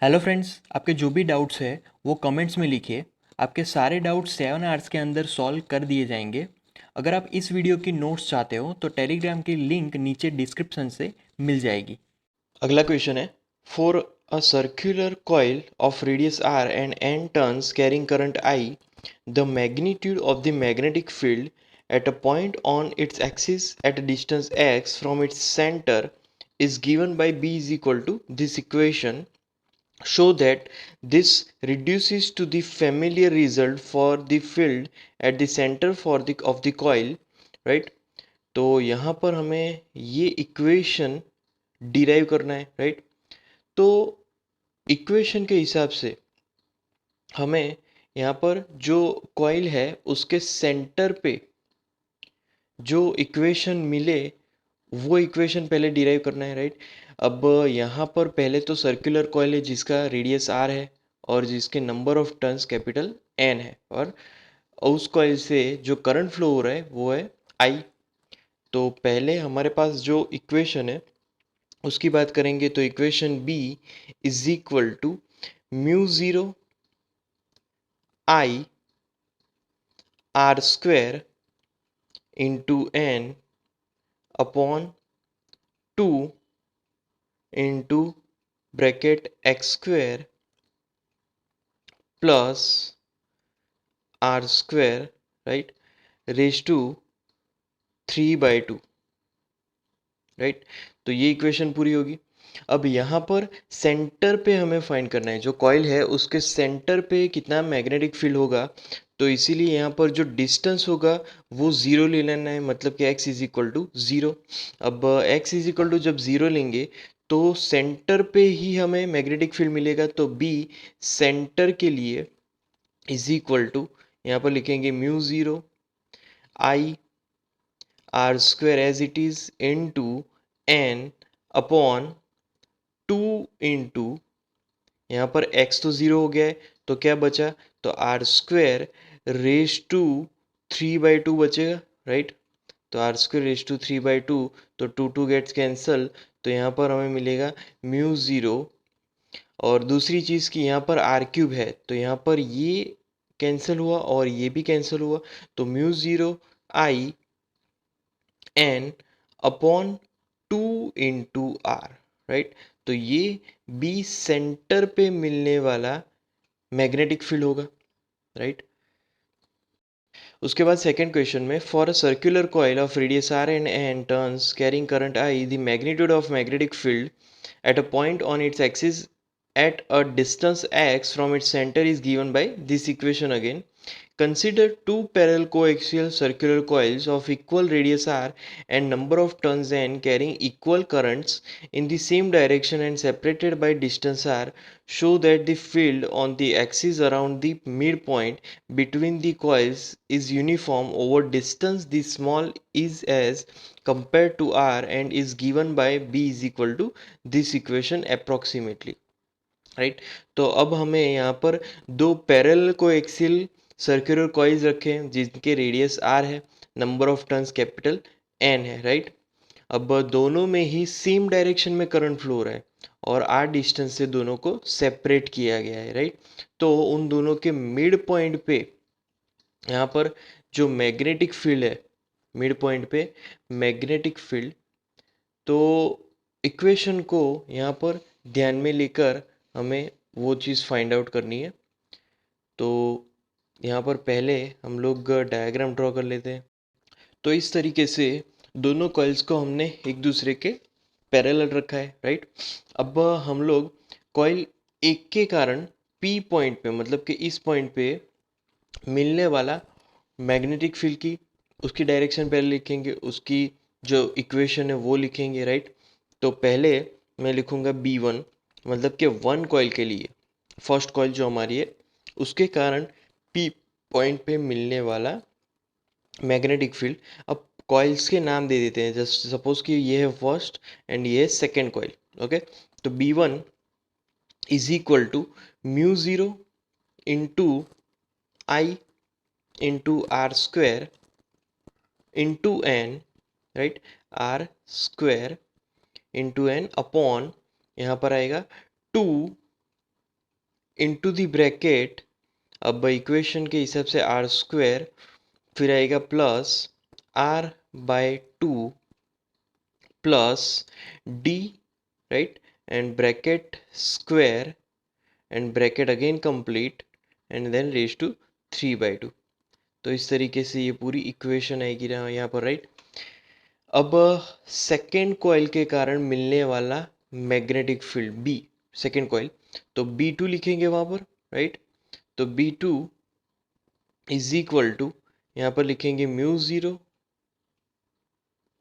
Hello friends, आपके जो भी डाउट्स है वो कमेंट्स में लिखिए। आपके सारे डाउट्स 7 आवर्स के अंदर सॉल्व कर दिए जाएंगे। अगर आप इस वीडियो की नोट्स चाहते हो तो टेलीग्राम की लिंक नीचे डिस्क्रिप्शन से मिल जाएगी। अगला क्वेश्चन है, for a circular coil of radius R and N turns carrying current I, the magnitude of the magnetic field at a point on its axis at a distance x from its center is given by b is equal to this equation. Show that this reduces to the familiar result for the field at the center for the of the coil, right? तो यहाँ पर हमें ये equation derive करना है, right? तो equation के हिसाब से हमें यहाँ पर जो कॉइल है उसके सेंटर पे जो इक्वेशन मिले वो इक्वेशन पहले डिराइव करना है, राइट? अब यहाँ पर पहले तो सर्कुलर कॉइल है जिसका रेडियस आर है और जिसके number of turns capital N है, और उस कॉइल से जो करंट फ्लो हो रहा है वो है आई। तो पहले हमारे पास जो इक्वेशन है उसकी बात करेंगे, तो equation B is equal to mu zero I R square into N upon two into bracket X square plus R square, right, raise to 3/2, right? तो ये इक्वेशन पूरी होगी। अब यहाँ पर सेंटर पे हमें फाइंड करना है, जो कॉइल है उसके सेंटर पे कितना मैग्नेटिक फील्ड होगा। तो इसीलिए यहाँ पर जो डिस्टेंस होगा वो ज़ीरो ले लेना है, मतलब कि x is equal to zero. अब x इज इक्वल टू जब ज़ीरो लेंगे तो सेंटर पे ही हमें मैग्नेटिक फील्ड मिलेगा, तो b सेंटर के लिए इज इक्वल टू, यहाँ पर लिखेंगे mu zero I R square as it is into N upon two into, यहाँ पर x तो ज़ीरो हो गया है तो क्या बचा, तो आर स्क्वेयर रेज टू 3/2 बचेगा, राइट? तो आर स्क्वेयर रेज टू 3/2, तो टू टू गेट्स कैंसल, तो यहाँ पर हमें मिलेगा म्यू ज़ीरो। और दूसरी चीज़ कि यहाँ पर आर क्यूब है तो यहाँ पर ये कैंसिल हुआ और ये भी कैंसिल हुआ, तो mu zero I N upon two into R, right? तो ये बी सेंटर पे मिलने वाला मैग्नेटिक फील्ड होगा, राइट? उसके बाद सेकंड क्वेश्चन में, for a circular coil of radius R and N turns carrying current I, the magnitude of magnetic field at a point on its axis at a distance x from its center is given by this equation again. Consider two parallel coaxial circular coils of equal radius r and number of turns n carrying equal currents in the same direction and separated by distance r. Show that the field on the axis around the midpoint between the coils is uniform over distance the small is as compared to r and is given by b is equal to this equation approximately, right? तो अब हमें यहाँ पर दो parallel coaxial circular coils रखे हैं जिनके radius R है, number of turns capital N है, राइट? अब दोनों में ही सेम डायरेक्शन में करंट फ्लो हो रहा है और आर डिस्टेंस से दोनों को सेपरेट किया गया है, राइट? तो उन दोनों के मिड पॉइंट पे यहाँ पर जो मैग्नेटिक फील्ड है, मिड पॉइंट पे मैग्नेटिक फील्ड, तो इक्वेशन को यहाँ पर ध्यान में लेकर हमें वो चीज़ फाइंड आउट करनी है। तो यहाँ पर पहले हम लोग डायग्राम ड्रॉ कर लेते हैं। तो इस तरीके से दोनों कॉइल्स को हमने एक दूसरे के पैरेलल रखा है, राइट? अब हम लोग कॉइल एक के कारण पी पॉइंट पे, मतलब कि इस पॉइंट पे मिलने वाला मैग्नेटिक फील्ड की उसकी डायरेक्शन पहले लिखेंगे, उसकी जो इक्वेशन है वो लिखेंगे, राइट? तो पहले मैं लिखूंगा B1, मतलब कि वन कॉइल के लिए, फर्स्ट कॉइल जो हमारी है उसके कारण P पॉइंट पे मिलने वाला मैग्नेटिक फील्ड। अब कॉइल्स के नाम दे देते हैं, जस्ट सपोज कि ये है फर्स्ट एंड ये है सेकेंड कॉइल, ओके? तो B1 is equal to mu zero into I into R square into N, right? R square into N upon, यहाँ पर आएगा टू इनटू द ब्रैकेट, अब इक्वेशन के हिसाब से आर स्क्वायर, फिर आएगा plus R by 2 plus D, right, and bracket square and bracket again complete and then raise to 3/2। तो इस तरीके से ये पूरी इक्वेशन आएगी ना यहाँ पर, राइट। अब सेकेंड कॉइल के कारण मिलने वाला magnetic field B, second coil, तो B2 लिखेंगे वहाँ पर, राइट। तो B2 इज इक्वल टू, यहाँ पर लिखेंगे mu 0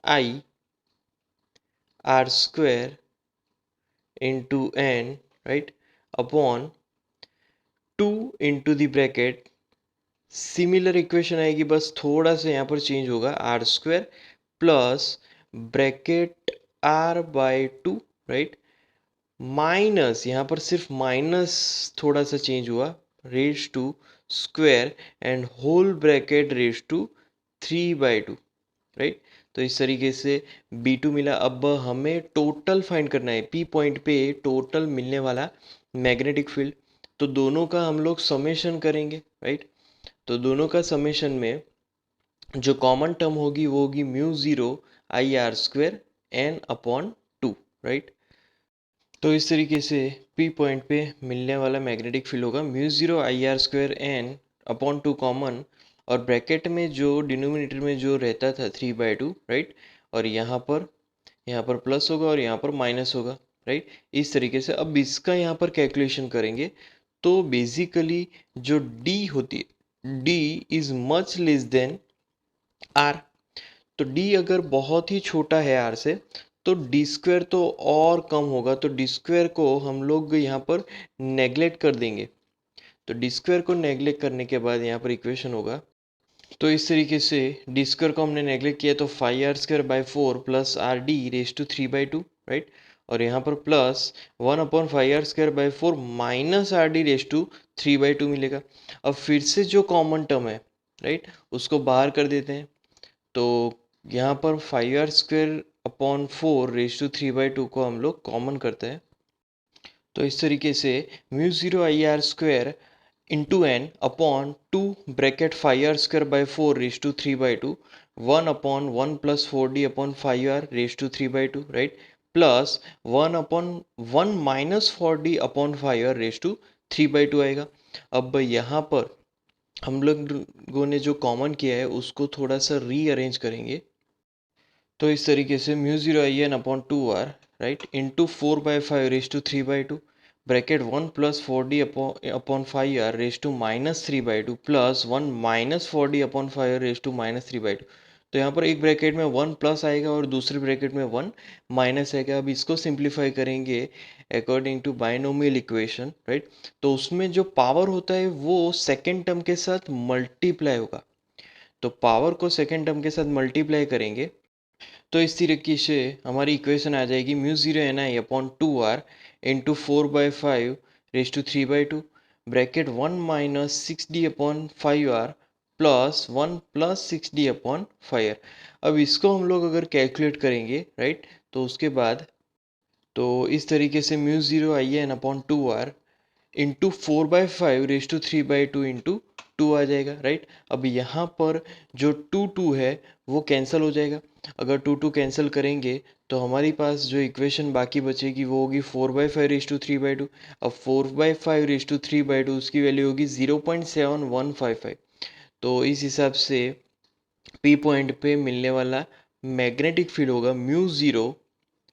I R square into N, right, upon 2 into the bracket, similar equation आएगी, बस थोड़ा सा यहाँ पर चेंज होगा, R square plus bracket R by 2, right, minus, यहाँ पर सिर्फ माइनस थोड़ा सा चेंज हुआ, raise to square and whole bracket raise to 3/2, right. तो इस तरीके से B2 मिला। अब हमें टोटल फाइंड करना है, P पॉइंट पे टोटल मिलने वाला मैग्नेटिक फील्ड, तो दोनों का हम लोग समेशन करेंगे, राइट। तो दोनों का समेशन में जो कॉमन टर्म होगी वो होगी mu 0 I R square N upon 2, right. तो इस तरीके से P पॉइंट पे मिलने वाला मैग्नेटिक फील्ड होगा mu 0 I R square N upon 2 common, और ब्रैकेट में जो डिनोमिनेटर में जो रहता था 3/2, राइट, और यहाँ पर प्लस होगा और यहाँ पर माइनस होगा, राइट। इस तरीके से अब इसका यहाँ पर कैलकुलेशन करेंगे, तो बेसिकली जो D होती है, D is much less than R। तो D अगर बहुत ही छोटा है R से, तो डी स्क्वायर तो और कम होगा, तो डी स्क्वायर को हम लोग यहाँ पर नेग्लेक्ट कर देंगे। तो डी स्क्वायर को नेग्लेक्ट करने के बाद यहाँ पर इक्वेशन होगा, तो इस तरीके से डी स्क्वायर को हमने नेग्लेक्ट किया तो 5r² plus R D raise to 3/2, right, और यहाँ पर plus 1/5r² minus R D raise to 3/2 मिलेगा। अब फिर से जो कॉमन टर्म है, राइट, उसको बाहर कर देते हैं, तो यहाँ पर 5r² अपॉन 4 रेज टू 3/2 को हम लोग कॉमन करते हैं, तो इस तरीके से mu 0 I R square into N upon 2 bracket 5r² by 4 raise to 3/2, 1/1 plus 4d upon 5r raise to 3/2, right, plus 1/1 minus 4d upon 5r raise to 3/2 आएगा। अब यहाँ पर हम लोगों ने जो कॉमन किया है उसको थोड़ा सा रीअरेंज करेंगे, तो इस तरीके से mu 0 I n upon 2r, right, into 4/5 raise to 3/2, bracket 1 plus 4d upon 5r raise to minus 3/2 plus 1 minus 4d upon 5r raise to minus 3/2। तो यहाँ पर एक ब्रैकेट में 1 प्लस आएगा और दूसरे ब्रैकेट में 1 माइनस आएगा। अब इसको सिंप्लीफाई करेंगे according to binomial equation, right, तो उसमें जो पावर होता है वो सेकेंड टर्म के साथ मल्टीप्लाई होगा, तो पावर को सेकेंड टर्म के साथ मल्टीप्लाई करेंगे, तो इस तरीके से हमारी इक्वेशन आ जाएगी mu 0 ni upon 2r into 4/5 raise to 3/2, bracket 1 minus 6d upon 5r plus 1 plus 6d upon 5r। अब इसको हम लोग अगर कैलकुलेट करेंगे, राइट, तो उसके बाद तो इस तरीके से mu 0 I n upon 2r into 4/5 raise to 3/2 into 2 आ जाएगा, राइट। अब यहाँ पर जो 2 है वो कैंसिल हो जाएगा, अगर 2 कैंसिल करेंगे तो हमारे पास जो इक्वेशन बाकी बचेगी वो होगी 4/5 रेज टू 3/2। अब 4/5 रेज टू 3/2 उसकी वैल्यू होगी 0.7155। तो इस हिसाब से P पॉइंट पे मिलने वाला मैग्नेटिक फील्ड होगा mu 0,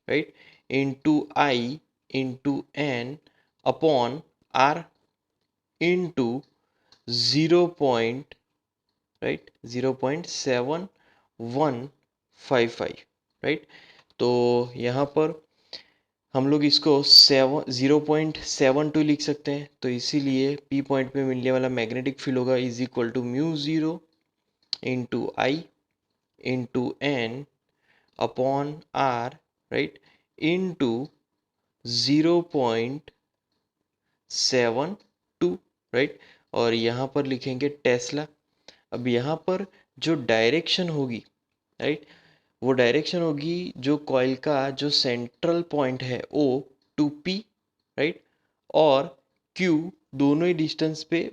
right, into I into N upon R into 0 point, right, 0.7155, right. तो यहाँ पर हम लोग इसको 0.72 लिख सकते हैं, तो इसीलिए P पॉइंट पे मिलने वाला मैग्नेटिक फील्ड होगा is equal to mu 0 into I into N upon R, right, into 0.72, right, और यहाँ पर लिखेंगे टेस्ला। अब यहाँ पर जो डायरेक्शन होगी, राइट, वो डायरेक्शन होगी जो कॉइल का जो सेंट्रल पॉइंट है O टू P, राइट, और Q दोनों ही डिस्टेंस पे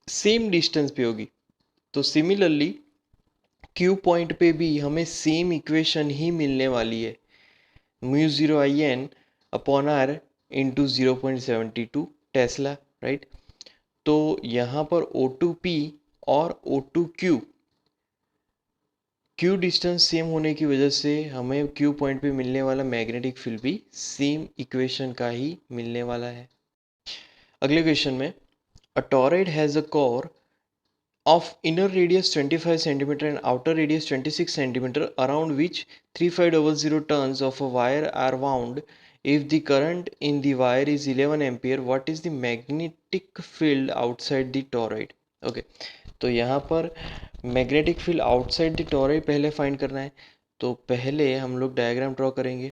सेम डिस्टेंस पे होगी। तो सिमिलरली क्यू पॉइंट पे भी हमें सेम इक्वेशन ही मिलने वाली है, mu zero I N upon R into 0.72 tesla, right. तो यहाँ पर O2P और O2Q क्यू डिस्टेंस सेम होने की वजह से हमें क्यू पॉइंट पे मिलने वाला मैग्नेटिक फील्ड भी सेम इक्वेशन का ही मिलने वाला है। अगले क्वेश्चन में, a toroid has a core of inner radius 25 centimeter and outer radius 26 centimeter around which 3500 turns of a wire are wound. If the current in the wire is 11 ampere, what is the magnetic field outside the toroid? Okay, तो यहाँ पर magnetic field outside the torrid पहले find करना है। तो पहले हम लोग डायग्राम ड्रॉ करेंगे।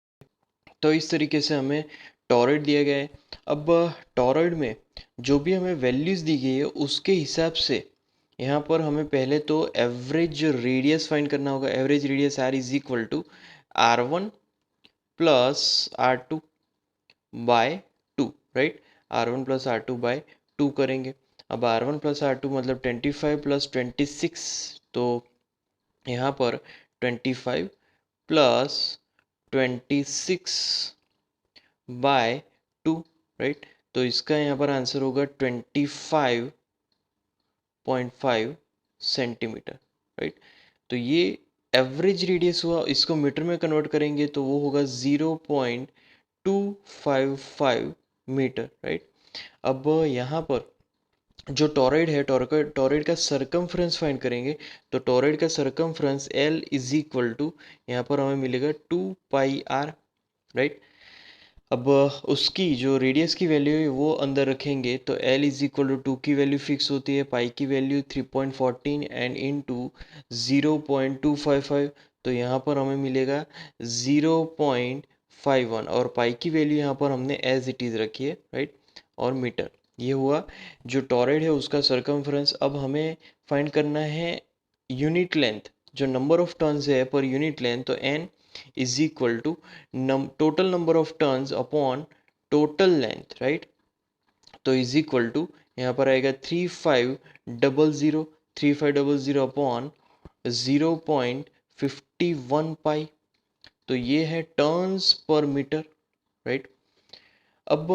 तो इस तरीके से हमें टॉरॉइड दिया गया है। अब टॉरॉइड में जो भी हमें वैल्यूज़ दी गई है उसके हिसाब से यहाँ पर हमें पहले तो एवरेज रेडियस फाइंड करना होगा। Average radius R is equal to R1 plus R2 by 2, right. R1 plus R2 by 2 करेंगे। अब R1 प्लस R2 मतलब 25 प्लस 26, तो यहाँ पर 25 प्लस 26 बाय 2, राइट। तो इसका यहाँ पर आंसर होगा 25.5 सेंटीमीटर, राइट। तो ये एवरेज रेडियस हुआ। इसको मीटर में कन्वर्ट करेंगे तो वो होगा 0.255 मीटर, राइट। अब यहाँ पर जो टॉरॉइड है, टॉरॉइड का सरकमफ्रेंस फाइंड करेंगे। तो टॉरॉइड का circumference L is equal to, यहाँ पर हमें मिलेगा 2πr, राइट। अब उसकी जो रेडियस की वैल्यू है वो अंदर रखेंगे तो L इज इक्वल टू 2 की वैल्यू फिक्स होती है, पाई की वैल्यू 3.14 एंड इनटू 0.255, तो यहाँ पर हमें मिलेगा 0.51 और पाई की वैल्यू यहाँ पर हमने एज इट इज़ रखी है, राइट। और मीटर, ये हुआ जो टॉरॉइड है उसका सरकमफ्रेंस। अब हमें फाइंड करना है यूनिट लेंथ, जो नंबर ऑफ टर्न्स है पर यूनिट लेंथ, तो N is equal to total number of turns upon total length, right। तो is equal to यहाँ पर आएगा 3500 अपॉन 0.51 पाई, तो ये है टर्न्स पर मीटर, राइट। अब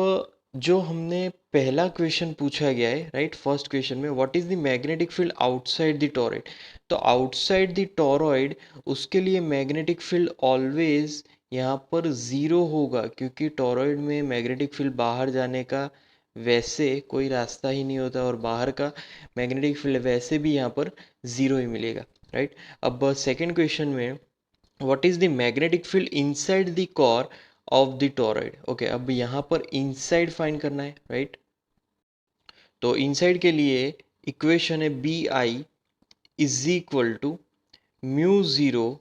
जो हमने पहला क्वेश्चन पूछा गया है, राइट, फर्स्ट क्वेश्चन में what is the magnetic field outside the torrid, तो आउटसाइड द टॉरॉइड उसके लिए मैग्नेटिक फील्ड ऑलवेज यहाँ पर ज़ीरो होगा, क्योंकि टॉरॉइड में मैग्नेटिक फील्ड बाहर जाने का वैसे कोई रास्ता ही नहीं होता और बाहर का मैग्नेटिक फील्ड वैसे भी यहाँ पर ज़ीरो ही मिलेगा, राइट। अब सेकेंड क्वेश्चन में what is the magnetic field inside the core of the toroid. Okay, अब यहाँ पर इनसाइड फाइंड करना है, राइट। तो इनसाइड के लिए इक्वेशन है BI is equal to mu zero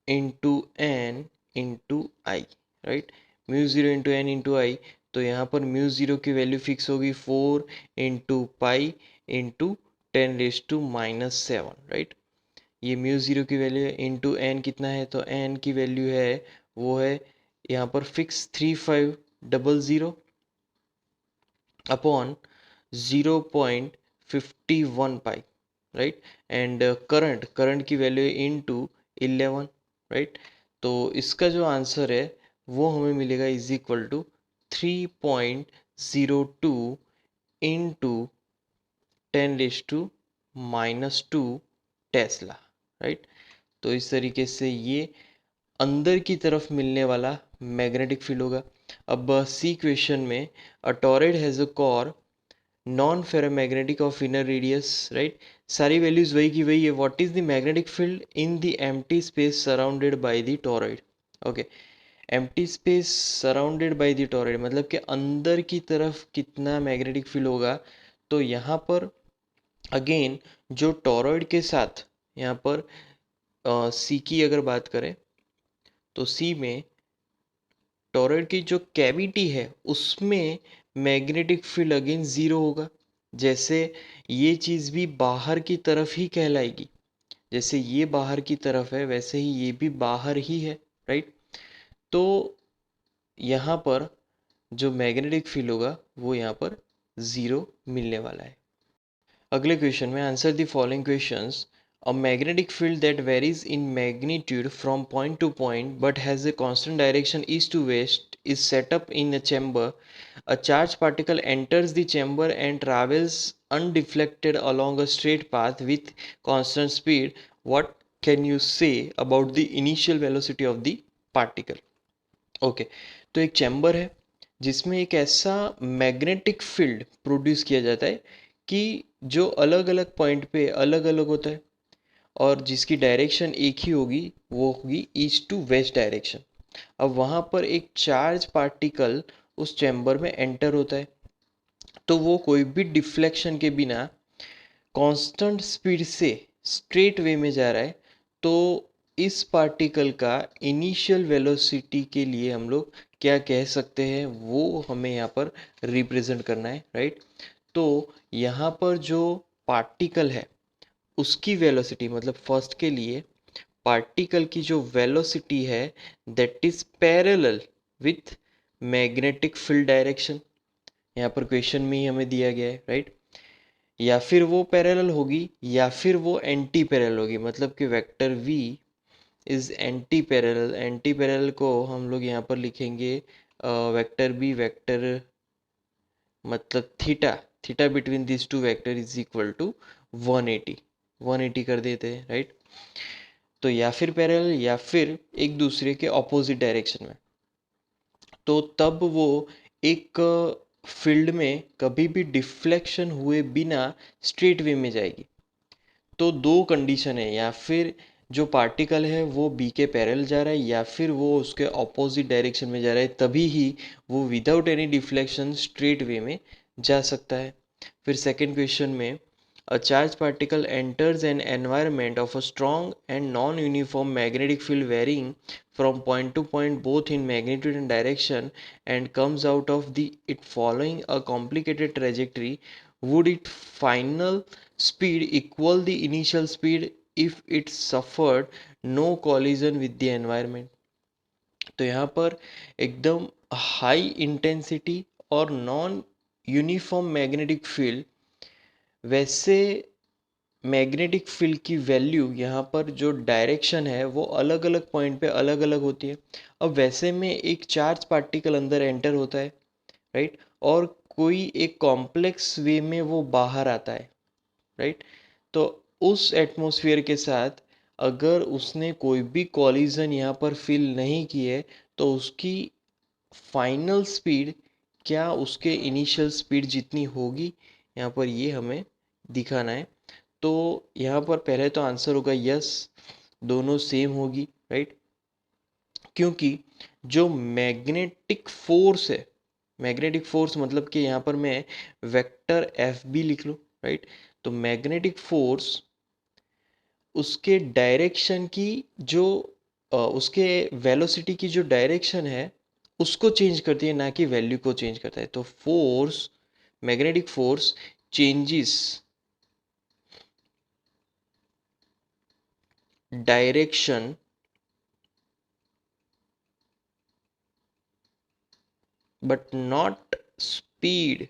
into N into I, right. Mu zero into N into I, तो यहाँ पर म्यू ज़ीरो की वैल्यू फिक्स होगी 4 इंटू पाई इंटू 10⁻⁻⁷, राइट। ये म्यू ज़ीरो की वैल्यू है, इंटू एन कितना है, तो एन की वैल्यू है वो है यहाँ पर fix 3500 upon 0.51 pi, right. And current की वैल्यू है इंटू 11, राइट। तो इसका जो आंसर है वो हमें मिलेगा is equal to 3.02 into 10⁻⁻² tesla, right. तो इस तरीके से ये अंदर की तरफ मिलने वाला मैग्नेटिक फील्ड होगा। अब सी क्वेश्चन में, a toroid has a core non ferromagnetic of inner radius, right. सारी वैल्यूज वही की वही है। What is the magnetic field in the empty space surrounded by the toroid. Okay, empty space surrounded by the toroid मतलब कि अंदर की तरफ कितना मैग्नेटिक फील्ड होगा। तो यहाँ पर अगेन जो टॉरॉइड के साथ यहाँ पर सी की अगर बात करें तो सी में टॉरॉइड की जो कैविटी है उसमें मैग्नेटिक फील्ड अगेन ज़ीरो होगा। जैसे ये चीज़ भी बाहर की तरफ ही कहलाएगी, जैसे ये बाहर की तरफ है वैसे ही ये भी बाहर ही है, राइट। तो यहाँ पर जो मैग्नेटिक फील्ड होगा वो यहाँ पर 0 मिलने वाला है। अगले क्वेश्चन में answer the following questions. A magnetic field that varies in magnitude from point two point but has a constant direction east to west is set up in a chamber. A charged particle enters the chamber and travels undeflected along a straight path with constant speed. What can you say about the initial velocity of the particle? Okay, तो एक chamber है जिसमें एक ऐसा magnetic field produce किया जाता है कि जो अलग अलग पॉइंट पे अलग अलग होता है और जिसकी डायरेक्शन एक ही होगी, वो होगी ईस्ट टू वेस्ट डायरेक्शन। अब वहाँ पर एक चार्ज पार्टिकल उस चैम्बर में एंटर होता है, तो वो कोई भी डिफ्लेक्शन के बिना कांस्टेंट स्पीड से स्ट्रेट वे में जा रहा है। तो इस पार्टिकल का इनिशियल वेलोसिटी के लिए हम लोग क्या कह सकते हैं, वो हमें यहाँ पर रिप्रेजेंट करना है, राइट। तो यहाँ पर जो पार्टिकल है उसकी वेलोसिटी, मतलब फर्स्ट के लिए पार्टिकल की जो वेलोसिटी है that is parallel with magnetic field direction. यहाँ पर क्वेश्चन में ही हमें दिया गया है, राइट। या फिर वो पैरेलल होगी या फिर वो एंटी पैरेलल होगी, मतलब कि vector v is anti parallel. Anti parallel को हम लोग यहाँ पर लिखेंगे वेक्टर b, वेक्टर मतलब theta, theta between this two vector is equal to 180, 180 कर देते हैं, राइट। तो या फिर पैरेलल या फिर एक दूसरे के ऑपोजिट डायरेक्शन में, तो तब वो एक फील्ड में कभी भी डिफ्लेक्शन हुए बिना स्ट्रेट वे में जाएगी। तो दो कंडीशन है, या फिर जो पार्टिकल है वो बी के पैरेलल जा रहा है या फिर वो उसके ऑपोजिट डायरेक्शन में जा रहा है, तभी ही वो without any deflection straight way में जा सकता है। फिर सेकंड क्वेश्चन में, a charged particle enters an environment of a strong and non-uniform magnetic field varying from point to point both in magnitude and direction and comes out of it following a complicated trajectory. Would its final speed equal the initial speed if it suffered no collision with the environment? तो यहाँ पर एकदम high intensity और non uniform magnetic field, वैसे magnetic field की value यहाँ पर जो डायरेक्शन है वो अलग अलग पॉइंट पे अलग अलग होती है। अब वैसे में एक चार्ज पार्टिकल अंदर एंटर होता है, राइट, और कोई एक कॉम्प्लेक्स वे में वो बाहर आता है, राइट। तो उस एटमॉस्फेयर के साथ अगर उसने कोई भी कॉलिजन यहाँ पर फील नहीं की है, तो उसकी फाइनल स्पीड क्या उसके इनिशियल स्पीड जितनी होगी, यहाँ पर ये हमें दिखाना है। तो यहाँ पर पहले तो आंसर होगा यस, दोनों सेम होगी, राइट। क्योंकि जो मैग्नेटिक फोर्स है, मैग्नेटिक फोर्स मतलब कि यहाँ पर मैं वेक्टर एफ बी लिख लूँ, राइट। तो मैग्नेटिक फोर्स उसके डायरेक्शन की जो उसके वेलोसिटी की जो डायरेक्शन है उसको चेंज करती है, ना कि वैल्यू को चेंज करता है। तो force, magnetic force changes direction but not speed.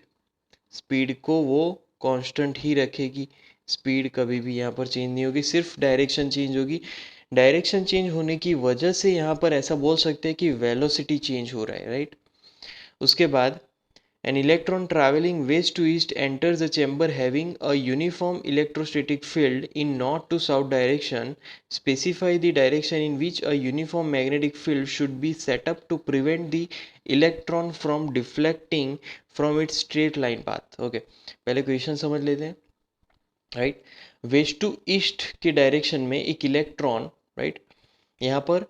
Speed को वो कांस्टेंट ही रखेगी, स्पीड कभी भी यहाँ पर चेंज नहीं होगी, सिर्फ डायरेक्शन चेंज होगी। डायरेक्शन चेंज होने की वजह से यहाँ पर ऐसा बोल सकते हैं कि वेलोसिटी चेंज हो रहा है, राइट। उसके बाद an electron traveling west to east enters a chamber having a uniform electrostatic field in north to south direction. Specify the direction in which a uniform magnetic field should be set up to prevent the electron from deflecting from its straight line path. Okay, पहले question समझ लेते हैं, right. Waste to east के direction में एक electron, right, यहाँ पर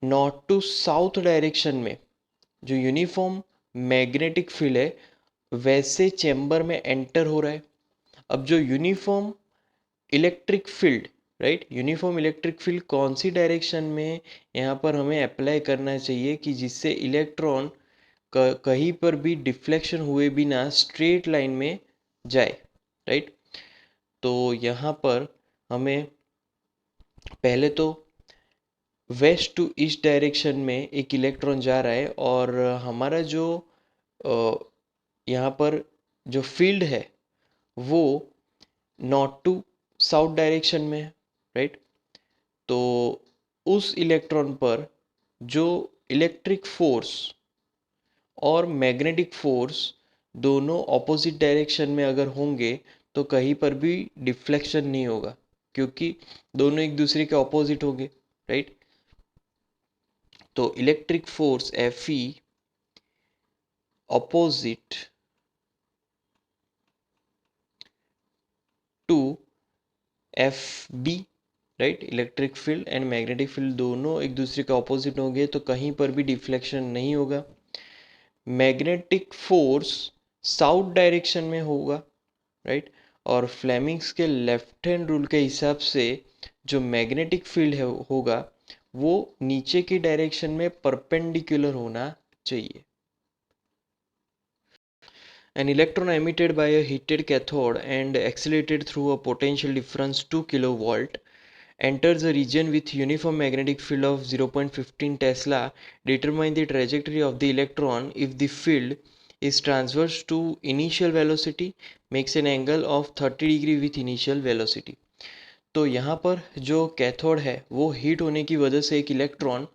north to south direction में जो यूनिफॉर्म मैग्नेटिक फील्ड है वैसे चैम्बर में एंटर हो रहा है। अब जो uniform electric field, right, uniform electric field कौन सी डायरेक्शन में यहाँ पर हमें अप्लाई करना चाहिए कि जिससे इलेक्ट्रॉन कहीं पर भी डिफ्लेक्शन हुए बिना स्ट्रेट लाइन में जाए, राइट। तो यहाँ पर हमें पहले तो वेस्ट टू ईस्ट डायरेक्शन में एक इलेक्ट्रॉन जा रहा है और हमारा जो यहाँ पर जो फील्ड है वो नॉर्थ टू साउथ डायरेक्शन में है, राइट। तो उस इलेक्ट्रॉन पर जो इलेक्ट्रिक फोर्स और मैग्नेटिक फोर्स दोनों ऑपोजिट डायरेक्शन में अगर होंगे तो कहीं पर भी डिफ्लेक्शन नहीं होगा, क्योंकि दोनों एक दूसरे के ऑपोजिट होंगे, राइट। तो electric force Fe opposite to Fb, right. Electric field and magnetic field दोनों एक दूसरे के ऑपोजिट होंगे तो कहीं पर भी डिफ्लेक्शन नहीं होगा। मैग्नेटिक फोर्स साउथ डायरेक्शन में होगा, राइट। और फ्लेमिंग्स के लेफ्ट हैंड रूल के हिसाब से जो मैग्नेटिक फील्ड है होगा वो नीचे की डायरेक्शन में परपेंडिकुलर होना चाहिए। An electron emitted by a heated cathode and accelerated through a potential difference 2 kilovolt enters a region with uniform magnetic field of 0.15 Tesla. Determine the trajectory of the electron if the field is transverse to initial velocity, makes an angle of 30 degree with initial velocity. तो यहाँ पर जो cathode है वो heat होने की वजह से एक इलेक्ट्रॉन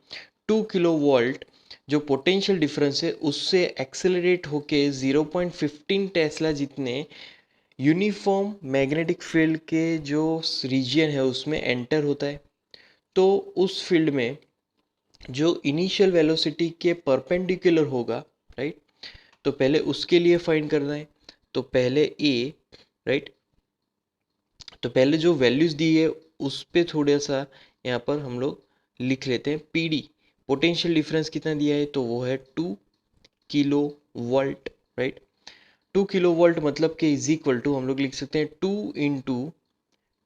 2 किलोवोल्ट जो पोटेंशियल डिफरेंस है उससे एक्सेलरेट होके 0.15 टेस्ला जितने यूनिफॉर्म मैग्नेटिक फील्ड के जो रीजियन है उसमें एंटर होता है। तो उस फील्ड में जो इनिशियल वेलोसिटी के परपेंडिकुलर होगा, राइट। तो पहले उसके लिए फाइंड करना है। तो पहले ए, राइट। तो पहले जो वैल्यूज दी है उस पे थोड़ा सा यहाँ पर हम लोग लिख लेते हैं। पीडी पोटेंशियल डिफरेंस कितना दिया है तो वो है 2 kilo volt, right. 2 kilo volt मतलब कि इज इक्वल टू हम लोग लिख सकते हैं 2 इंटू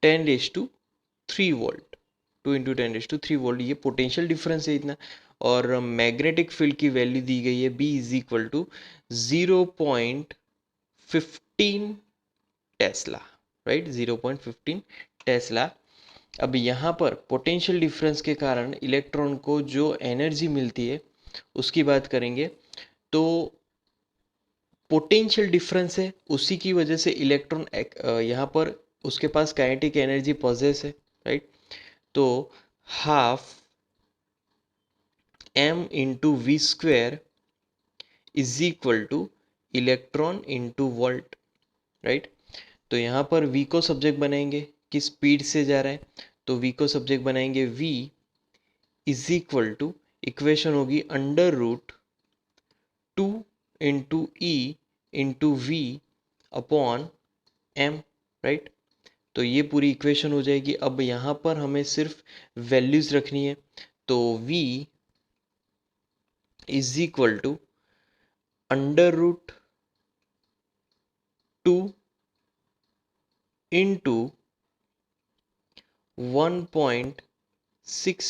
10⁻³ वोल्ट। 2 इंटू 10⁻³ वोल्ट ये पोटेंशियल डिफरेंस है इतना। और मैग्नेटिक फील्ड की वैल्यू दी गई है B is equal to 0.15 tesla, right. 0.15 tesla. अब यहाँ पर पोटेंशियल डिफरेंस के कारण इलेक्ट्रॉन को जो एनर्जी मिलती है उसकी बात करेंगे। तो पोटेंशियल डिफरेंस है उसी की वजह से इलेक्ट्रॉन यहाँ पर उसके पास काइनेटिक एनर्जी पॉजेस है, राइट। तो half m into V square is equal to electron into volt, right. तो यहाँ पर v को सब्जेक्ट बनाएंगे कि स्पीड से जा रहा है, तो v को सब्जेक्ट बनाएंगे। v is equal to equation होगी √2 into E into V upon m, right. तो ये पूरी इक्वेशन हो जाएगी। अब यहाँ पर हमें सिर्फ वैल्यूज रखनी है। तो v is equal to √2 into 1.6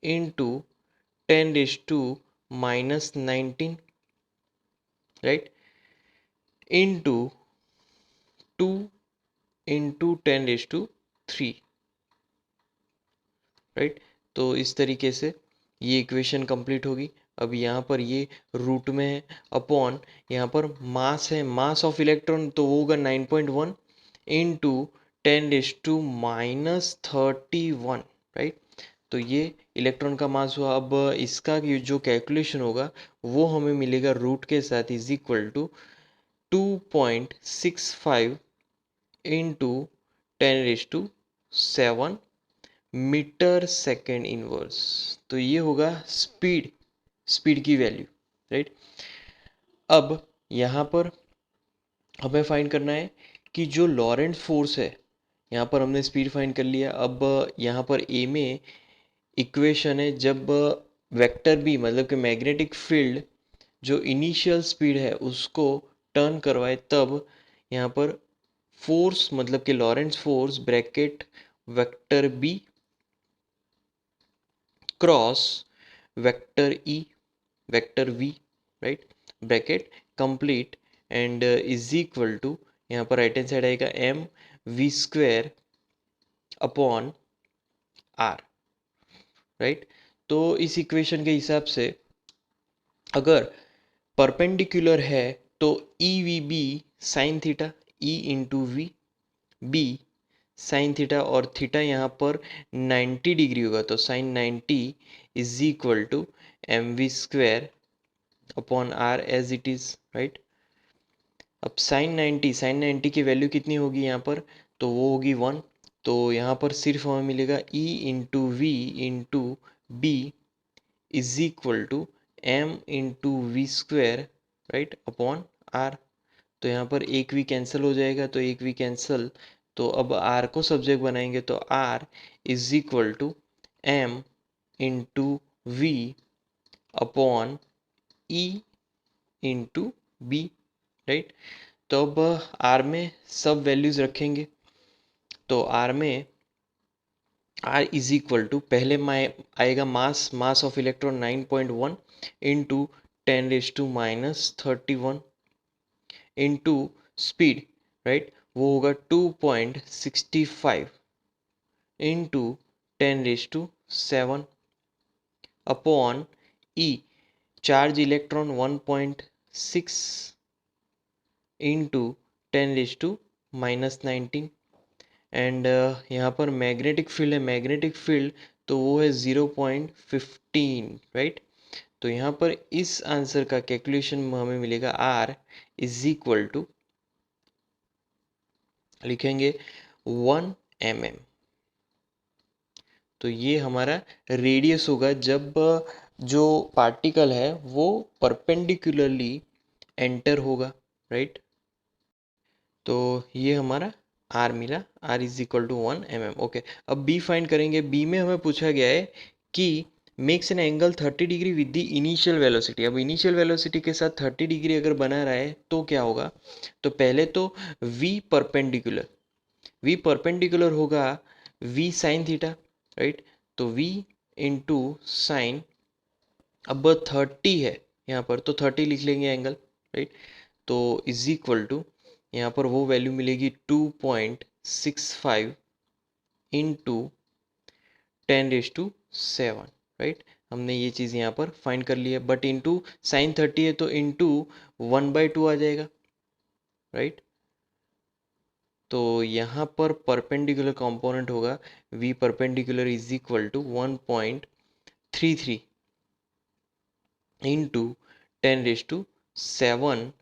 into 10⁻⁻⁹, right, into 2 into 10⁻3, right. तो इस तरीके से ये इक्वेशन कंप्लीट होगी। अब यहाँ पर ये रूट में है अपॉन यहाँ पर मास है, मास ऑफ इलेक्ट्रॉन तो वो होगा 9.1 इंटू 10⁻31, राइट। तो ये इलेक्ट्रॉन का मास हुआ। अब इसका जो कैलकुलेशन होगा वो हमें मिलेगा रूट के साथ is equal to 2.65 into 10⁻7 metre second inverse. तो ये होगा स्पीड की वैल्यू, राइट। अब यहाँ पर हमें फाइंड करना है कि जो लॉरेंट फोर्स है, यहाँ पर हमने स्पीड फाइंड कर लिया। अब यहाँ पर ए में इक्वेशन है जब वेक्टर बी मतलब कि मैग्नेटिक फील्ड जो इनिशियल स्पीड है उसको टर्न करवाए तब यहाँ पर फोर्स मतलब कि Lorentz force bracket vector B cross vector E vector V, right, bracket complete and is equal to यहाँ पर राइट हैंड साइड आएगा M V square upon R, right. तो इस इक्वेशन के हिसाब से अगर परपेंडिकुलर है तो E V B sine theta, E into V, B sine theta, और थीटा यहाँ पर 90 डिग्री होगा, तो sine 90 is equal to M V square upon R as it is, right. अब साइन 90 की वैल्यू कितनी होगी यहाँ पर, तो वो होगी 1। तो यहाँ पर सिर्फ हमें मिलेगा E into V into B is equal to M into V square, right, upon R. तो यहाँ पर एक वी कैंसिल हो जाएगा, तो एक वी कैंसिल, तो अब आर को सब्जेक्ट बनाएंगे, तो R is equal to M into V upon E into B, right. तो अब आर में सब वैल्यूज रखेंगे, तो आर में आर इज इक्वल टू पहले में आएगा mass of electron 9.1 into 10⁻⁻31 into speed, right, वो होगा 2.65 into 10⁻7 upon E charge electron 1.6 into 10⁻⁻19 and यहाँ पर मैग्नेटिक फील्ड है, मैग्नेटिक फील्ड तो वो है 0.15, राइट। तो यहाँ पर इस आंसर का कैलकुलेशन में हमें मिलेगा आर इज इक्वल टू, लिखेंगे 1 mm। तो ये हमारा रेडियस होगा जब जो पार्टिकल है वो परपेंडिकुलरली एंटर होगा, राइट। तो ये हमारा आर मिला, R is equal to 1 mm। Okay, अब बी फाइंड करेंगे। बी में हमें पूछा गया है कि makes an angle 30 degree with the initial velocity. अब इनिशियल वेलोसिटी के साथ 30 डिग्री अगर बना रहा है तो क्या होगा, तो पहले तो वी परपेंडिकुलर होगा वी साइन थीटा, राइट। तो वी इंटू साइन, अब 30 है यहाँ पर तो 30 लिख लेंगे एंगल, राइट। तो इज इक्वल टू यहाँ पर वो वैल्यू मिलेगी 2.65 इंटू 10⁻7, राइट। हमने ये चीज़ यहाँ पर फाइंड कर लिया, बट इंटू साइन 30 है तो इंटू 1/2 आ जाएगा, राइट। तो यहाँ पर परपेंडिकुलर कंपोनेंट होगा v perpendicular is equal to 1.33 into 10⁻7,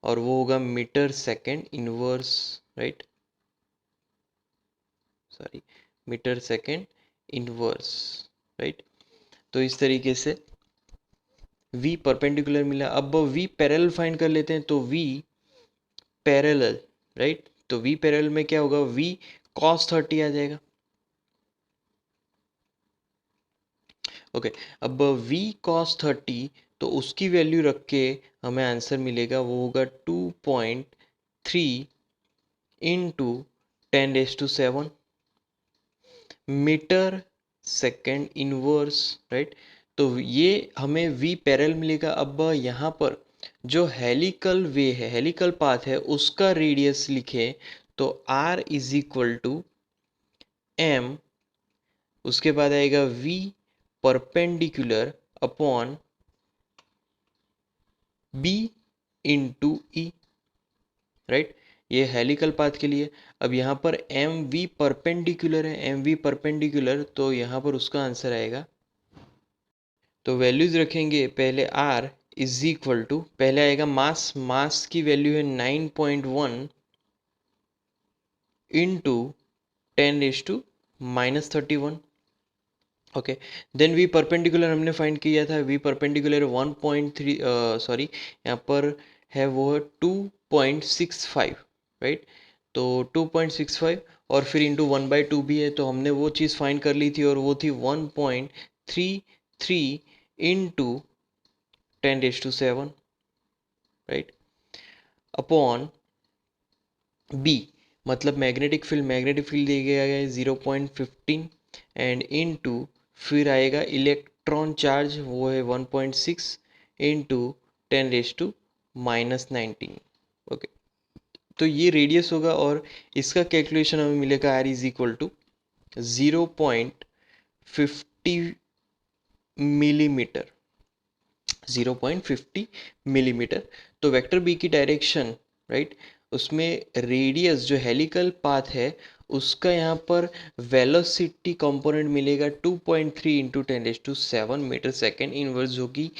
और वो होगा metre second inverse, right, sorry, metre second inverse, right. तो इस तरीके से v परपेंडिकुलर मिला। अब v पैरेलल फाइंड कर लेते हैं, तो v पैरेलल, राइट, तो v पैरेलल में क्या होगा, v cos 30 आ जाएगा। ओके, अब v cos 30 तो उसकी वैल्यू रख के हमें आंसर मिलेगा, वो होगा 2.3 into 10⁻7 metre second inverse, right. तो ये हमें v पैरेलल मिलेगा। अब यहाँ पर जो हेलिकल वे है, हेलिकल पाथ है, उसका रेडियस लिखे तो r is equal to m, उसके बाद आएगा v perpendicular upon b into e, right. ये हेलिकल पाथ के लिए। अब यहाँ पर एम वी परपेंडिकुलर है, एम वी परपेंडिकुलर, तो यहाँ पर उसका आंसर आएगा, तो वैल्यूज रखेंगे पहले r इज इक्वल टू, पहले आएगा मास की वैल्यू है 9.1 into 10⁻⁻31। Okay, then V perpendicular हमने फाइंड किया था, वी परपेंडिकुलर 1.3, सॉरी, यहाँ पर है वो 2.65, राइट। तो 2.65 और फिर इंटू 1/2 भी है, तो हमने वो चीज़ फाइंड कर ली थी, और वो थी 1.33 इंटू 10⁻7, राइट, अपॉन बी, मतलब मैग्नेटिक फील्ड दिया गया है 0.15 एंड इनटू, फिर आएगा इलेक्ट्रॉन चार्ज, वो है 1.6 इंटू 10⁻⁻19। ओके, तो ये रेडियस होगा, और इसका कैलकुलेशन हमें मिलेगा r is equal to 0.50 millimetre, 0.50 millimetre. तो वेक्टर बी की डायरेक्शन, राइट, उसमें रेडियस जो हेलिकल पाथ है उसका यहाँ पर वेलोसिटी कंपोनेंट मिलेगा 2.3 इंटू 10⁷ मीटर सेकेंड इनवर्स, जो कि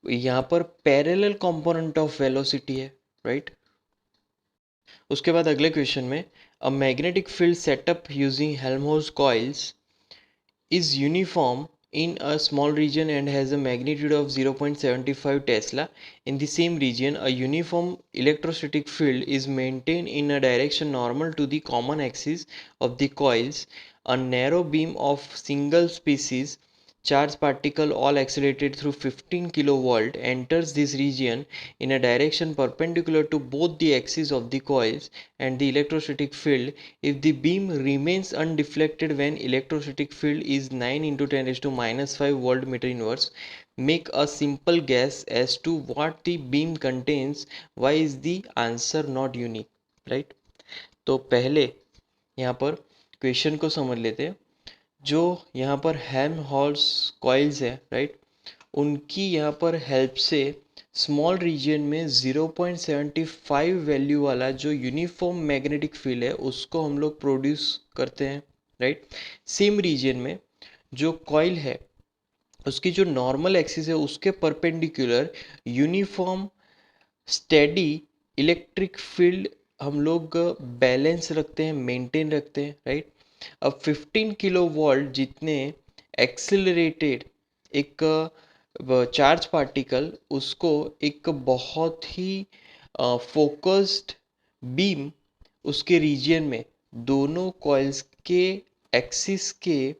यहाँ पर पैरेलल कंपोनेंट ऑफ वेलोसिटी है, राइट। उसके बाद अगले क्वेश्चन में, a magnetic field setup using Helmholtz coils is uniform in a small region and has a magnitude of 0.75 Tesla. In the same region, a uniform electrostatic field is maintained in a direction normal to the common axis of the coils. A narrow beam of single species charged particle all accelerated through 15 kilovolt enters this region in a direction perpendicular to both the axes of the coils and the electrostatic field. If the beam remains undeflected when electrostatic field is 9 into 10 raised to minus 5 volt meter inverse, make a simple guess as to what the beam contains. Why is the answer not unique? right? तो पहले यहाँ पर question को समझ लेते हैं। जो यहाँ पर हेल्महोल्ट्ज कॉइल्स है, राइट, उनकी यहाँ पर हेल्प से स्मॉल रीजन में 0.75 वैल्यू वाला जो यूनिफॉर्म मैग्नेटिक फील्ड है उसको हम लोग प्रोड्यूस करते हैं, राइट। सेम रीजन में जो कॉइल है उसकी जो नॉर्मल एक्सिस है उसके perpendicular uniform steady electric field हम लोग बैलेंस रखते हैं, मेंटेन रखते हैं, राइट। अब 15 किलो वोल्ट जितने एक्सिलरेटेड एक चार्ज पार्टिकल उसको एक बहुत ही फोकस्ड बीम उसके रीजन में दोनों कॉइल्स के एक्सिस के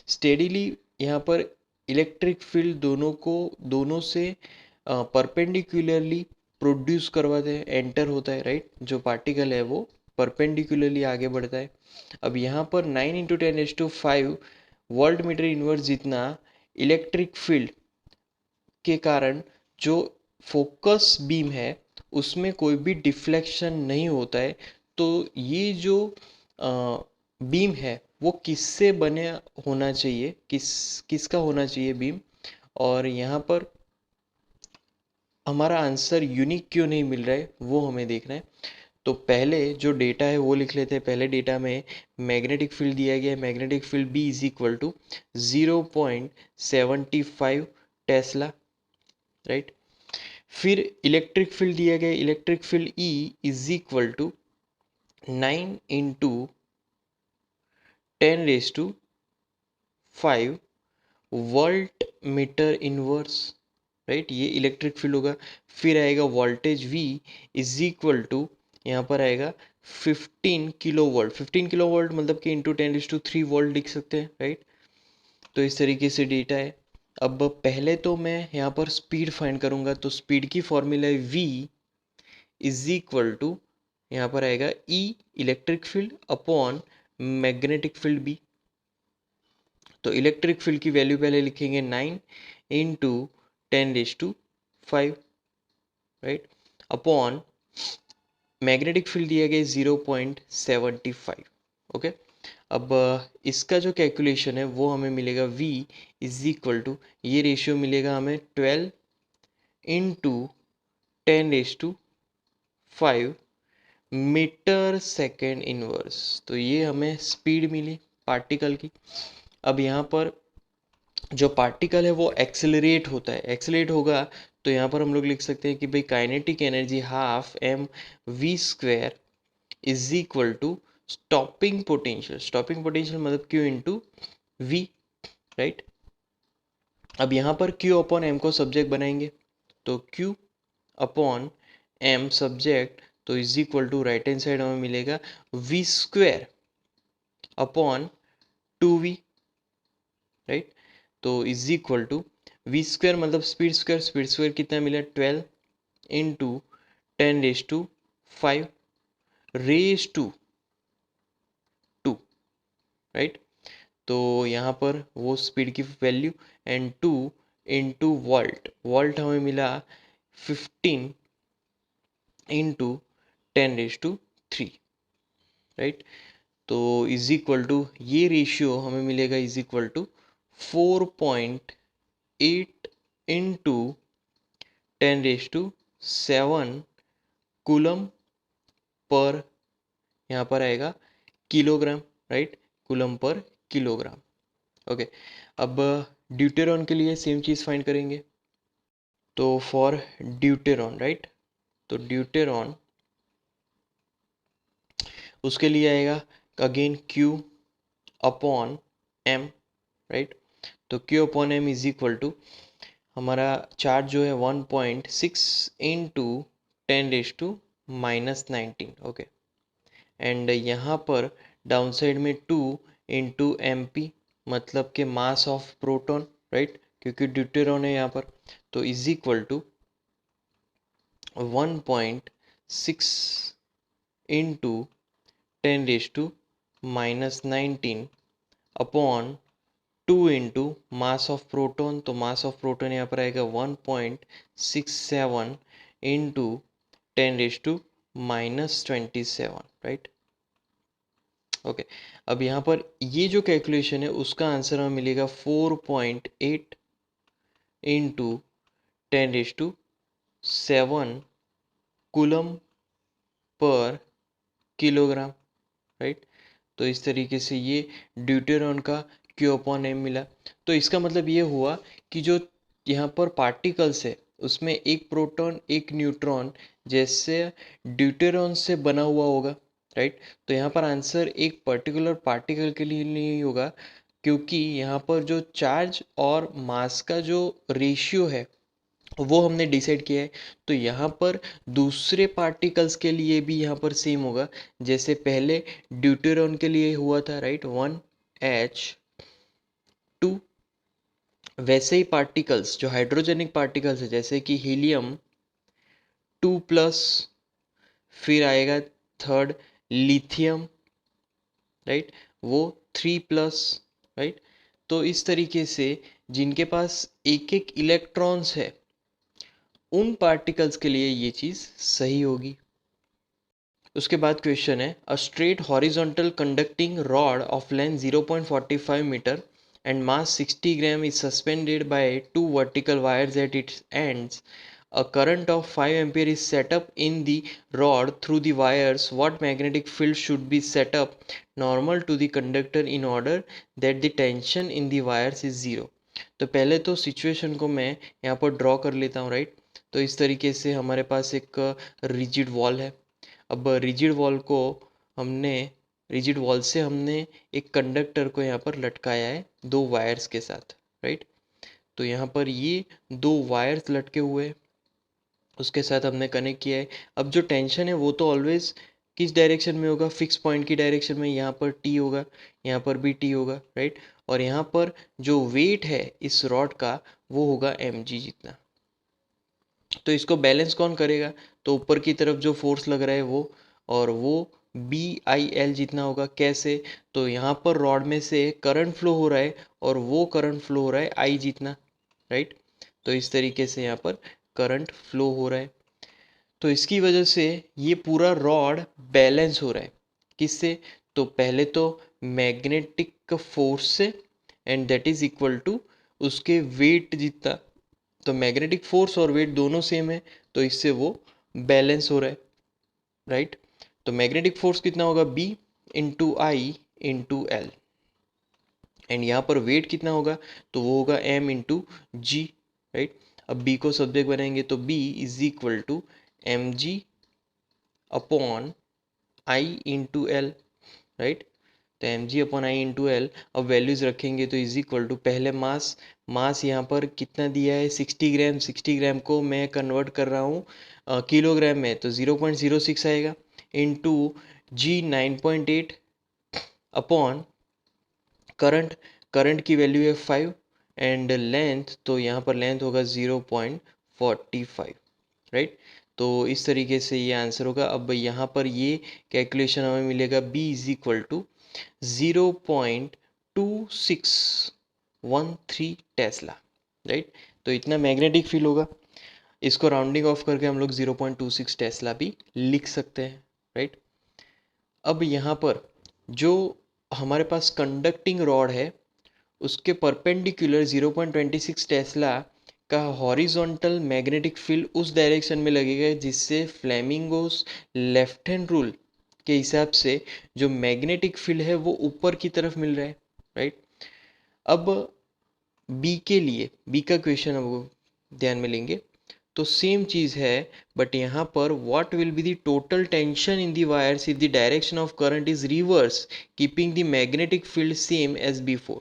स्टेडीली यहाँ पर इलेक्ट्रिक फील्ड दोनों से परपेंडिकुलरली प्रोड्यूस करवाते हैं, एंटर होता है, राइट। जो पार्टिकल है वो परपेंडिकुलरली आगे बढ़ता है। अब यहाँ पर 9 इंटू 10⁵ वोल्ट मीटर इनवर्स जितना इलेक्ट्रिक फील्ड के कारण जो फोकस बीम है उसमें कोई भी डिफ्लेक्शन नहीं होता है। तो ये जो बीम है वो किससे बने होना चाहिए, किसका होना चाहिए बीम, और यहाँ पर हमारा आंसर यूनिक क्यों नहीं मिल रहा है वो हमें देखना है। तो पहले जो डेटा है वो लिख लेते हैं। पहले डेटा में मैग्नेटिक फील्ड दिया गया है, magnetic field B is equal to 0.75 tesla, right. फिर इलेक्ट्रिक फील्ड दिया गया, electric field E is equal to 9 into 10⁵ volt metre inverse, right. ये इलेक्ट्रिक फील्ड होगा। फिर आएगा voltage V is equal to, यहाँ पर आएगा 15 किलो वोल्ट। 15 किलो वोल्ट मतलब कि इंटू 10⁵ वोल्ट लिख सकते हैं, राइट। तो इस तरीके से डेटा है। अब पहले तो मैं यहाँ पर स्पीड फाइंड करूँगा, तो स्पीड की फॉर्मूला है V इज इक्वल टू, यहाँ पर आएगा E electric field upon magnetic field B। तो इलेक्ट्रिक फील्ड की वैल्यू पहले लिखेंगे 9 into 10⁵, right, upon magnetic field दिया गया 0.75। ओके। अब इसका जो कैलकुलेशन है वो हमें मिलेगा V इज इक्वल टू, ये रेशियो मिलेगा हमें 12 इंटू 10⁵ मीटर सेकेंड इनवर्स। तो ये हमें स्पीड मिली पार्टिकल की। अब यहाँ पर जो पार्टिकल है वो एक्सेलरेट होता है, एक्सेलरेट होगा तो यहाँ पर हम लोग लिख सकते हैं कि भाई kinetic energy half mv² is equal to stopping potential. Stopping potential मतलब Q इंटू V, राइट। अब यहाँ पर Q अपॉन M को सब्जेक्ट बनाएंगे, तो Q अपॉन M सब्जेक्ट, तो is equal to right hand side हमें मिलेगा V² अपॉन 2V, राइट। तो इज इक्वल टू V² मतलब स्पीड स्क्वायर, स्पीड स्क्वायर कितना मिला 12 इंटू 10⁵ रेज टू 2, राइट। तो यहाँ पर वो स्पीड की value and 2 into volt, volt हमें मिला 15 इंटू 10⁵, राइट। तो इज इक्वल टू, ये रेशियो हमें मिलेगा is equal to 4.8 into 10⁷ coulomb per, यहाँ पर आएगा kilogram, right, coulomb per kilogram. Okay, अब ड्यूटेरॉन के लिए सेम चीज़ फाइंड करेंगे। तो फॉर ड्यूटेरॉन, राइट, तो ड्यूटेरॉन उसके लिए आएगा again Q upon M, right. तो Q upon M is equal to हमारा चार्ज जो है 1.6 इंटू 10⁻⁻19, ओके। एंड यहाँ पर डाउन साइड में 2 इंटू MP, मतलब के मास ऑफ प्रोटॉन, राइट, क्योंकि ड्यूटेरॉन है यहाँ पर, तो is equal to 1.6 into 10⁻⁻19 upon 2 into mass of proton, तो मास ऑफ प्रोटॉन यहाँ पर आएगा 1.67 इंटू 10⁻27, राइट। ओके, अब यहाँ पर ये जो कैलकुलेशन है उसका आंसर हमें मिलेगा 4.8 into 10⁻7 coulomb per kilogram, right. तो इस तरीके से ये ड्यूटेरॉन का Q अपॉन M मिला। तो इसका मतलब ये हुआ कि जो यहाँ पर पार्टिकल्स है उसमें एक प्रोटॉन एक न्यूट्रॉन जैसे ड्यूटेरॉन से बना हुआ होगा, राइट। तो यहाँ पर आंसर एक पर्टिकुलर पार्टिकल के लिए नहीं होगा, क्योंकि यहाँ पर जो चार्ज और मास का जो रेशियो है वो हमने डिसाइड किया है। तो यहाँ पर दूसरे पार्टिकल्स के लिए भी यहाँ पर सेम होगा, जैसे पहले ड्यूटेरॉन के लिए हुआ था, राइट, 1H2। वैसे ही पार्टिकल्स जो हाइड्रोजेनिक पार्टिकल्स है जैसे कि हीलियम 2+, फिर आएगा थर्ड लिथियम, राइट, वो 3+, राइट। तो इस तरीके से जिनके पास एक एक इलेक्ट्रॉन्स है उन पार्टिकल्स के लिए ये चीज़ सही होगी। उसके बाद क्वेश्चन है a straight horizontal conducting rod of length 0.45 metre and mass 60 gram is suspended by 2 vertical wires at its ends. A current of 5 ampere is set up in the rod through the wires. What magnetic field should be set up normal to the conductor in order that the tension in the wires is zero? तो पहले तो situation को मैं यहाँ पर draw कर लेता हूँ, राइट। तो इस तरीके से हमारे पास एक रिजिड वॉल है। अब रिजिड वॉल से हमने एक कंडक्टर को यहाँ पर लटकाया है 2 वायर्स के साथ, राइट। तो यहाँ पर ये 2 वायर्स लटके हुए हैं, उसके साथ हमने कनेक्ट किया है। अब जो टेंशन है वो तो ऑलवेज किस डायरेक्शन में होगा, फिक्स पॉइंट की डायरेक्शन में। यहाँ पर टी होगा, यहाँ पर भी टी होगा, राइट। और यहाँ पर जो वेट है इस रॉड का वो होगा mg जितना। तो इसको बैलेंस कौन करेगा, तो ऊपर की तरफ जो फोर्स लग रहा है वो, और वो BIL जितना होगा। कैसे, तो यहाँ पर रॉड में से करंट फ्लो हो रहा है और वो करंट फ्लो हो रहा है I जितना, राइट। तो इस तरीके से यहाँ पर करंट फ्लो हो रहा है। तो इसकी वजह से ये पूरा रॉड बैलेंस हो रहा है। किससे, तो पहले तो मैग्नेटिक फोर्स से, and that is equal to उसके वेट जितना। तो मैग्नेटिक फोर्स और वेट दोनों सेम है, तो इससे वो बैलेंस हो रहा है, राइट। तो मैग्नेटिक फोर्स कितना होगा, B into I into L, and यहाँ पर वेट कितना होगा, तो वो होगा M इंटू जी, राइट। अब B को सब्जेक्ट बनाएंगे तो B is equal to mg upon I into L, right. तो mg upon I into L, अब वैल्यूज़ रखेंगे तो इज इक्वल टू पहले मास यहाँ पर कितना दिया है 60 ग्राम। 60 ग्राम को मैं कन्वर्ट कर रहा हूँ किलोग्राम में, तो 0.06 आएगा, इंटू जी 9.8 अपॉन करंट की वैल्यू है 5, एंड लेंथ, तो यहाँ पर लेंथ होगा 0.45, राइट। तो इस तरीके से ये आंसर होगा। अब यहाँ पर ये कैलकुलेशन हमें मिलेगा B is equal to 0.2613 tesla, right. तो इतना मैग्नेटिक फील्ड होगा। इसको राउंडिंग ऑफ करके हम लोग 0.26 टेस्ला भी लिख सकते हैं, राइट। अब यहाँ पर जो हमारे पास कंडक्टिंग रॉड है उसके परपेंडिकुलर 0.26 टेस्ला का हॉरिजॉन्टल मैग्नेटिक फील्ड उस डायरेक्शन में लगेगा जिससे फ्लेमिंगोस लेफ्ट हैंड रूल के हिसाब से जो मैग्नेटिक फील्ड है वो ऊपर की तरफ मिल रहा है, राइट। अब बी के लिए, बी का क्वेश्चन अब ध्यान में लेंगे तो सेम चीज़ है, बट यहाँ पर what will be the total tension in the wires if the direction of current is reverse keeping the magnetic field same as before.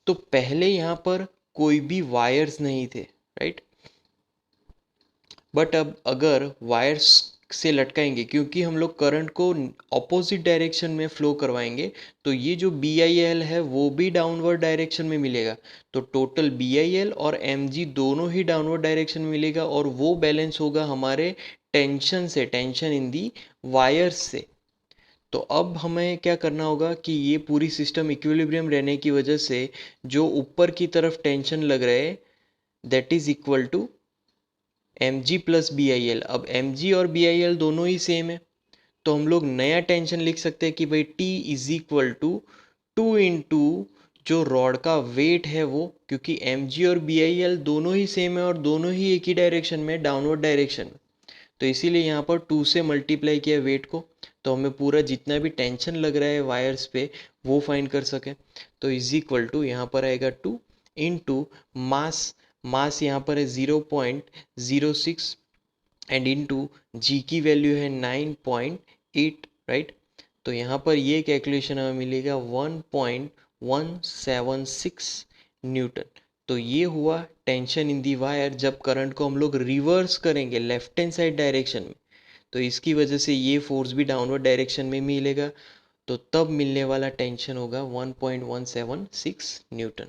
तो पहले यहाँ पर कोई भी वायर्स नहीं थे, राइट, बट अब अगर वायर्स से लटकाएंगे क्योंकि हम लोग करंट को ऑपोजिट डायरेक्शन में फ्लो करवाएंगे तो ये जो बी आई एल है वो भी डाउनवर्ड डायरेक्शन में मिलेगा। तो टोटल बी आई एल और एम जी दोनों ही डाउनवर्ड डायरेक्शन में मिलेगा और वो बैलेंस होगा हमारे टेंशन से, टेंशन इन दी वायर्स से। तो अब हमें क्या करना होगा कि ये पूरी सिस्टम इक्विलिब्रियम रहने की वजह से जो ऊपर की तरफ टेंशन लग रहा है that is equal to M G plus B I L. अब एम जी और बी आई एल दोनों ही सेम है तो हम लोग नया टेंशन लिख सकते हैं कि भाई T इज इक्वल टू 2 जो रॉड का वेट है वो, क्योंकि एम जी और बी आई एल दोनों ही सेम है और दोनों ही एक ही डायरेक्शन में, डाउनवर्ड डायरेक्शन में, तो इसीलिए यहाँ पर 2 से मल्टीप्लाई किया वेट को तो हमें पूरा जितना भी टेंशन लग रहा है वायर्स पे वो फाइंड कर सके। तो इज इक्वल टू यहाँ पर आएगा 2 इंटू मास, मास यहाँ पर है 0.06 एंड इनटू जी की वैल्यू है 9.8, राइट। तो यहाँ पर ये कैलकुलेशन हमें मिलेगा 1.176 न्यूटन। तो ये हुआ टेंशन इन दी वायर जब करंट को हम लोग रिवर्स करेंगे लेफ्ट हैंड साइड डायरेक्शन में, तो इसकी वजह से ये फोर्स भी डाउनवर्ड डायरेक्शन में मिलेगा, तो तब मिलने वाला टेंशन होगा 1.176 न्यूटन।